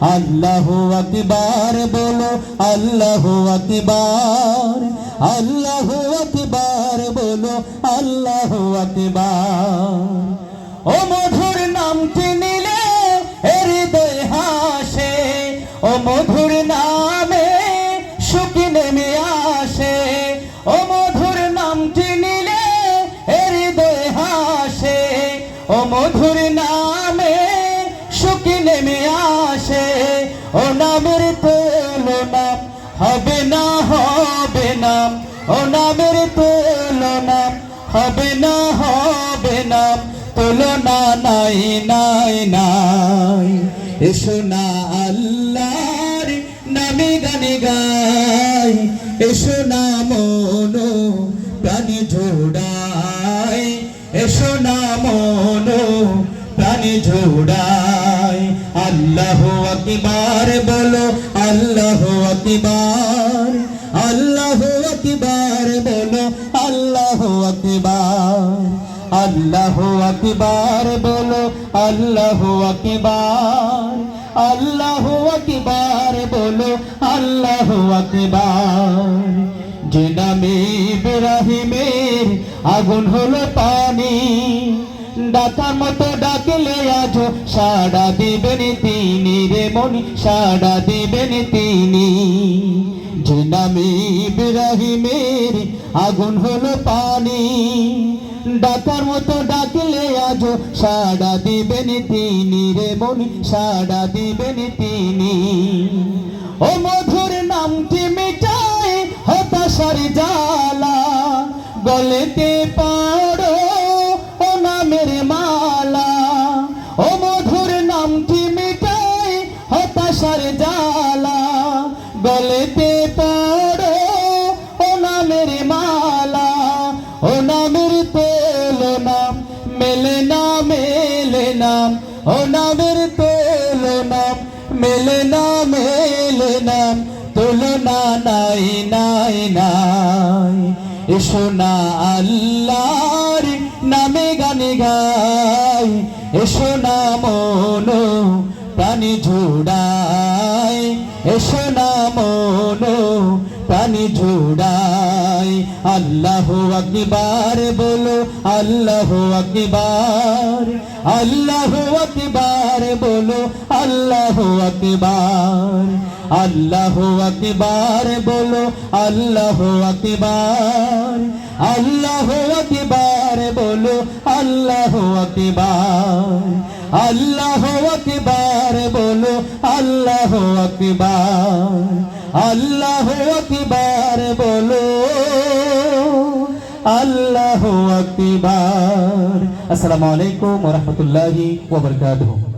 আল্লাহু আকবার বলো আল্লাহু আকবার আল্লাহু আকবার বলো আল্লাহু আকবার ও মধুর নামটি নিলে হৃদয় হাসে ও মধুর নামে সুখ নেমে আসে ও মধুর নামটি নিলে হৃদয় হাসে ও মধুর নামে সুখ নেমে আসে ও নামের তুলনা হবে না ও নামের তুলনা হবে না তুলনা নাই নাই নাই এসো না আল্লাহর নামে গানে গাই এসো না মন প্রাণ জোড়াই এসো না মন প্রাণ জোড়াই আল্লাহু আকবার বলো আল্লাহু আকবার আল্লাহু আকবার বলো আল্লাহু আকবার আল্লাহু আকবার বলো আল্লাহু আকবার আল্লাহু আকবার বলো আল্লাহু আকবার যে নামে ইব্রাহিমের আগুন হলো পানি ডাকার মতো ডাকলে আজ সাড়া দিবেন তিনি রে মনি সাড়া দিবেন তিনি যে নামে ইব্রাহিমের আগুন হলো পানি ডাকার মতো ডাকলে আজ সাড়া দিবেন তিনি রে মনি সাড়া দিবেন তিনি ও মধুর নামটি মিটায় হতাশার জ্বালা গলেতে পাড়ো ও নামের মালা ও মধুর নামটি মিটায় হতাশার জ্বালা গলেতে পাড়ো ও নামের মালা ও নামের তুলনা মেলে না ও নামের তুলনা মেলে না তুলনা নাই নাই নাই এসো না আল্লাহর নামে গানে গাই এসো না মন প্রাণ জোড়াই এসো না মন প্রাণ জোড়াই আল্লাহু আকবার বলো আল্লাহু আকবার আল্লাহু আকবার বলো আল্লাহু আকবার আল্লাহু আকবার বলো আল্লাহু আকবার আল্লাহু আকবার বলো আল্লাহু আকবার আল্লাহু আকবার বলো আল্লাহু আকবার আল্লাহু আকবার বলো আল্লাহু আকবার আসসালামু আলাইকুম ওয়া রাহমাতুল্লাহি ওয়া বারাকাতুহু।